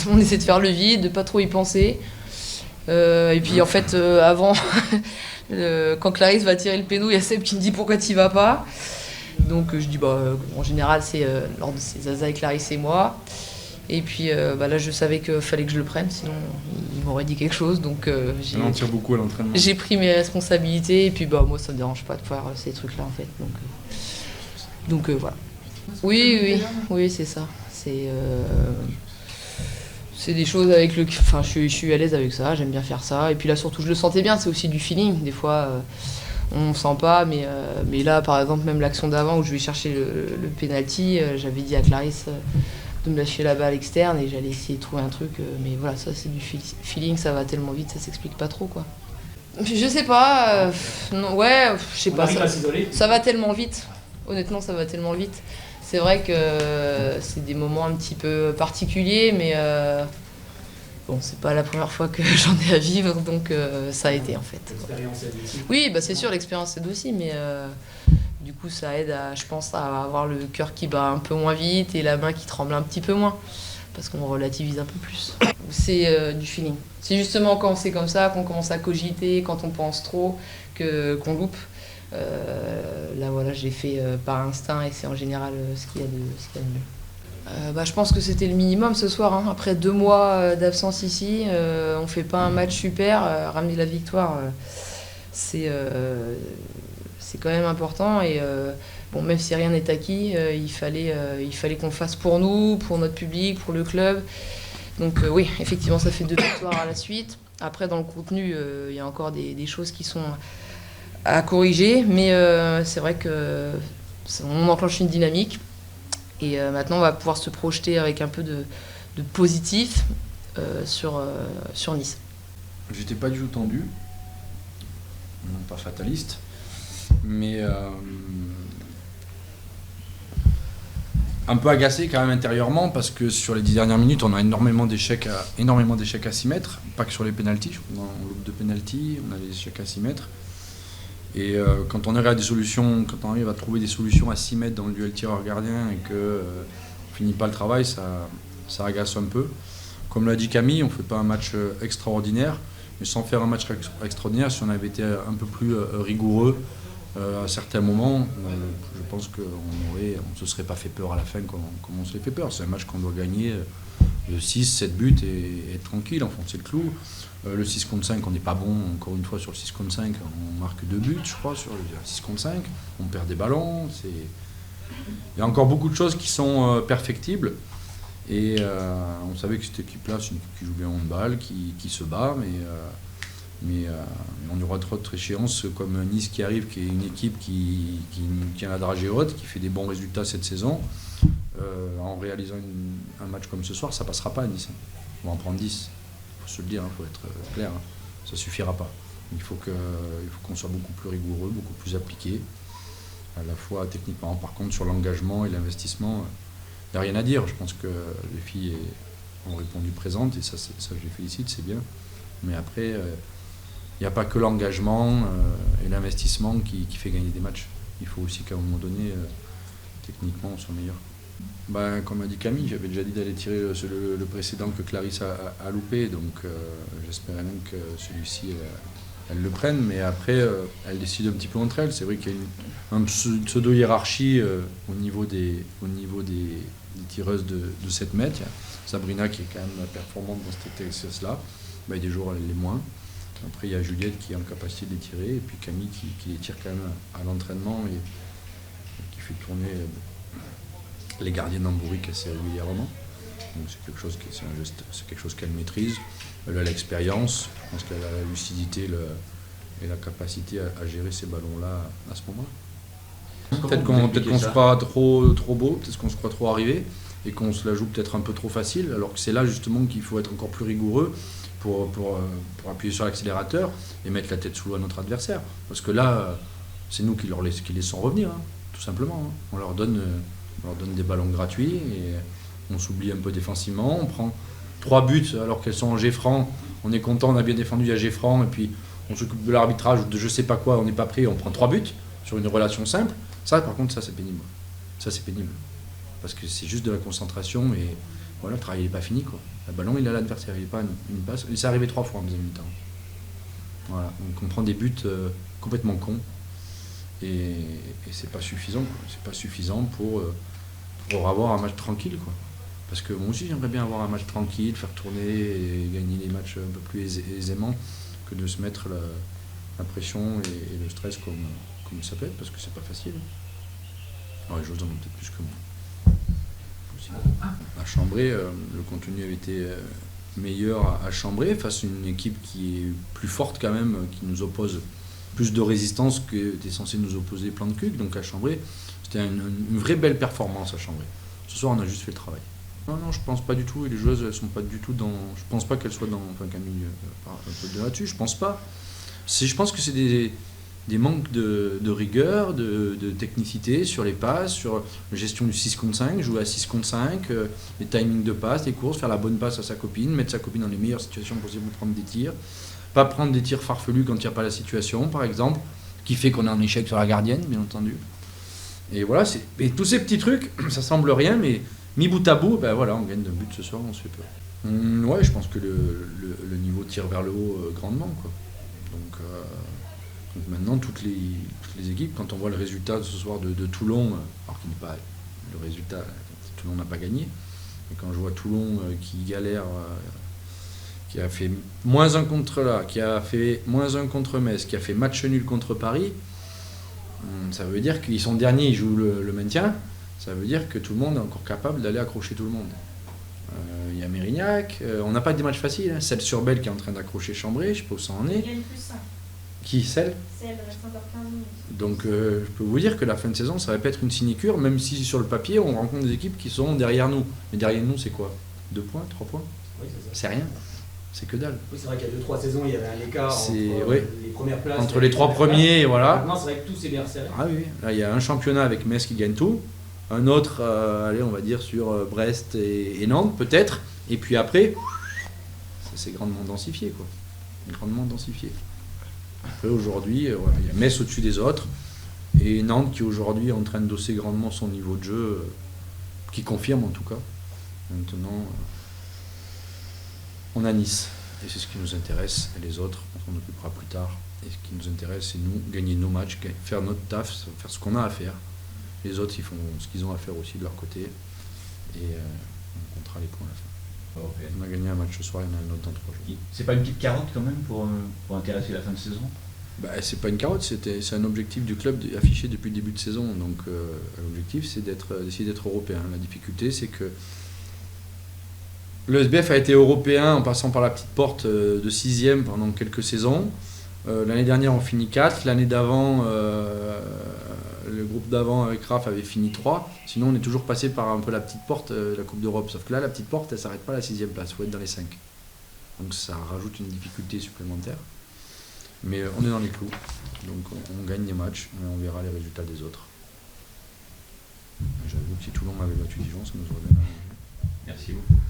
On essaie de faire le vide, de pas trop y penser. Et puis en fait, avant, quand Clarisse va tirer le péno, il y a Seb qui me dit pourquoi t'y vas pas. Donc je dis en général c'est lors de ces Zaza et Clarisse et moi. Et puis là je savais qu'il fallait que je le prenne, sinon il m'aurait dit quelque chose. Donc On en tire beaucoup à l'entraînement. j'ai pris mes responsabilités et puis moi ça me dérange pas de faire ces trucs là en fait. Donc voilà. Oui c'est ça. C'est des choses avec je suis à l'aise avec ça, j'aime bien faire ça. Et puis là surtout je le sentais bien, c'est aussi du feeling. Des fois on sent pas, mais là par exemple même l'action d'avant où je vais chercher le penalty, j'avais dit à Clarisse de me lâcher la balle externe et j'allais essayer de trouver un truc. Mais voilà, ça c'est du feeling, ça va tellement vite, ça s'explique pas trop quoi. Je sais pas, je sais pas. Ça va tellement vite, honnêtement ça va tellement vite. C'est vrai que c'est des moments un petit peu particuliers, mais c'est pas la première fois que j'en ai à vivre, donc ça a été en fait. L'expérience aide aussi. Oui, c'est sûr, l'expérience aide aussi, mais du coup ça aide je pense, à avoir le cœur qui bat un peu moins vite et la main qui tremble un petit peu moins, parce qu'on relativise un peu plus. C'est du feeling. C'est justement quand c'est comme ça qu'on commence à cogiter, quand on pense trop, qu'on loupe. Là voilà, j'ai fait par instinct et c'est en général ce qu'il y a de mieux. Je pense que c'était le minimum ce soir, hein. Après 2 mois d'absence ici, on fait pas un match super, ramener la victoire c'est quand même important et même si rien n'est acquis, il fallait qu'on le fasse pour nous, pour notre public, pour le club. Donc oui, effectivement ça fait 2 victoires à la suite. Après dans le contenu, il y a encore des choses qui sont à corriger, mais c'est vrai qu'on enclenche une dynamique et maintenant on va pouvoir se projeter avec un peu de positif sur Nice. J'étais pas du tout tendu, non pas fataliste, mais un peu agacé quand même intérieurement parce que sur les 10 dernières minutes on a énormément d'échecs à 6 mètres, pas que sur les pénaltys, on loupe 2 pénaltys, on a des échecs à 6 mètres. Et quand on arrive à trouver des solutions à 6 mètres dans le duel tireur-gardien et qu'on ne finit pas le travail, ça agace un peu. Comme l'a dit Camille, on ne fait pas un match extraordinaire, mais sans faire un match extraordinaire, si on avait été un peu plus rigoureux à certains moments, je pense qu'on ne se serait pas fait peur à la fin comme on se l'est fait peur. C'est un match qu'on doit gagner de 6-7 buts et être tranquille, enfoncer le clou. Le 6 contre 5, on n'est pas bon, encore une fois sur le 6 contre 5, on marque 2 buts je crois sur le 6 contre 5, on perd des ballons, il y a encore beaucoup de choses qui sont perfectibles et on savait que cette équipe-là, c'est une équipe qui joue bien au handball, qui se bat, mais on aura d'autres échéances comme Nice qui arrive, qui est une équipe qui tient la dragée haute, qui fait des bons résultats cette saison. En réalisant un match comme ce soir, ça passera pas à Nice, on va en prendre 10. Il faut se le dire, il faut être clair, ça ne suffira pas. Il faut qu'on soit beaucoup plus rigoureux, beaucoup plus appliqué, à la fois techniquement. Par contre, sur l'engagement et l'investissement, il n'y a rien à dire. Je pense que les filles ont répondu présentes et ça je les félicite, c'est bien. Mais après, il n'y a pas que l'engagement et l'investissement qui fait gagner des matchs. Il faut aussi qu'à un moment donné, techniquement, on soit meilleur. Comme a dit Camille, j'avais déjà dit d'aller tirer le précédent que Clarisse a loupé, donc j'espérais même que celui-ci, elle le prenne, mais après, elle décide un petit peu entre elles. C'est vrai qu'il y a une pseudo-hiérarchie au niveau des tireuses de 7 mètres. Sabrina qui est quand même performante dans cet exercice-là, des jours elle l'est moins. Après il y a Juliette qui est en capacité de les tirer, et puis Camille qui les tire quand même à l'entraînement et qui fait tourner les gardiens d'Hambourg assez régulièrement. Donc c'est quelque chose qu'elle maîtrise. Elle a l'expérience, je pense qu'elle a la lucidité et la capacité à gérer ces ballons-là à ce moment-là. Peut-être qu'on se croit trop beau, peut-être qu'on se croit trop arrivé et qu'on se la joue peut-être un peu trop facile, alors que c'est là justement qu'il faut être encore plus rigoureux pour appuyer sur l'accélérateur et mettre la tête sous l'eau à notre adversaire. Parce que là, c'est nous qui les laissons revenir, tout simplement. On leur donne des ballons gratuits et on s'oublie un peu défensivement. On prend 3 buts alors qu'elles sont en G-franc. On est content, on a bien défendu, il y a G-franc, et puis on s'occupe de l'arbitrage ou de je sais pas quoi, on n'est pas pris, on prend 3 buts sur une relation simple. Ça, par contre, ça c'est pénible. Ça c'est pénible. Parce que c'est juste de la concentration voilà, le travail n'est pas fini, quoi. Le ballon, il est à l'adversaire, il n'est pas une passe. Et c'est arrivé 3 fois en deuxième mi-temps. Voilà, donc on prend des buts complètement cons. Et c'est pas suffisant, quoi. C'est pas suffisant pour avoir un match tranquille, quoi. Parce que moi aussi, j'aimerais bien avoir un match tranquille, faire tourner et gagner les matchs un peu plus aisément que de se mettre la pression et le stress comme ça peut être, parce que c'est pas facile. Alors, les joueurs en ont peut-être plus que moi. Aussi. À Chambray, le contenu avait été meilleur à Chambray, face à une équipe qui est plus forte quand même, qui nous oppose plus de résistance que était censé nous opposer plein de culs. Donc à Chambray, c'était une vraie belle performance à Chambray. Ce soir, on a juste fait le travail. Non, je pense pas du tout. Et les joueuses, elles sont pas du tout dans. Je pense pas qu'elles soient dans. Enfin, Camille parle un peu de là-dessus. Je pense pas. Je pense que c'est des manques de rigueur, de technicité sur les passes, sur la gestion du 6 contre 5, jouer à 6 contre 5, les timings de passe, les courses, faire la bonne passe à sa copine, mettre sa copine dans les meilleures situations possibles pour prendre des tirs. Pas prendre des tirs farfelus quand il n'y a pas la situation, par exemple, qui fait qu'on est en échec sur la gardienne, bien entendu. Et voilà, et tous ces petits trucs, ça semble rien, mais mis bout à bout, ben voilà, on gagne d'un but ce soir, on se fait peur. Ouais, je pense que le niveau tire vers le haut grandement, quoi. Donc maintenant, toutes les équipes, quand on voit le résultat de ce soir de Toulon, alors qu'il n'est pas le résultat, Toulon n'a pas gagné, mais quand je vois Toulon qui galère, qui a fait -1 contre là, qui a fait -1 contre Metz, qui a fait match nul contre Paris, ça veut dire qu'ils sont derniers, ils jouent le maintien, ça veut dire que tout le monde est encore capable d'aller accrocher tout le monde. Il y a Mérignac, on n'a pas des matchs faciles, hein. Celle sur Belle qui est en train d'accrocher Chambray, je sais pas où ça en est. Qui, Celle reste encore 15 minutes. Donc je peux vous dire que la fin de saison, ça va pas être une sinécure, même si sur le papier, on rencontre des équipes qui sont derrière nous. Mais derrière nous, c'est quoi? 2 points, 3 points? Oui, c'est ça. C'est rien. C'est que dalle. Oui, c'est vrai qu'il y a 2-3 saisons, il y avait un écart entre oui. les premières places. Entre les 3 premiers, voilà. Maintenant, c'est vrai que tout s'est bien resserré. Ah oui, là, il y a un championnat avec Metz qui gagne tout. Un autre, allez, on va dire sur Brest et Nantes, peut-être. Et puis après, ça s'est grandement densifié, quoi. Grandement densifié. Après, aujourd'hui, voilà, il y a Metz au-dessus des autres. Et Nantes qui aujourd'hui est en train de dosser grandement son niveau de jeu, qui confirme en tout cas. Maintenant, on a Nice. Et c'est ce qui nous intéresse. Et les autres, on s'en occupera plus tard. Et ce qui nous intéresse, c'est nous, gagner nos matchs, faire notre taf, faire ce qu'on a à faire. Les autres, ils font ce qu'ils ont à faire aussi de leur côté. Et on comptera les points à la fin. Okay. On a gagné un match ce soir, il y en a un autre dans 3 jours. C'est pas une petite carotte quand même pour intéresser la fin de saison? Bah, c'est pas une carotte, c'est un objectif du club affiché depuis le début de saison. Donc l'objectif, c'est d'essayer d'être européen. La difficulté, c'est que le SBF a été européen en passant par la petite porte de 6e pendant quelques saisons. L'année dernière, on finit 4. L'année d'avant, le groupe d'avant avec RAF avait fini 3. Sinon, on est toujours passé par un peu la petite porte, la Coupe d'Europe. Sauf que là, la petite porte, elle ne s'arrête pas à la 6e place. Il faut être dans les 5. Donc ça rajoute une difficulté supplémentaire. Mais on est dans les clous. Donc on gagne les matchs et on verra les résultats des autres. J'avoue que si Toulon avait battu Dijon, ça nous aurait bien arrangé. Merci beaucoup.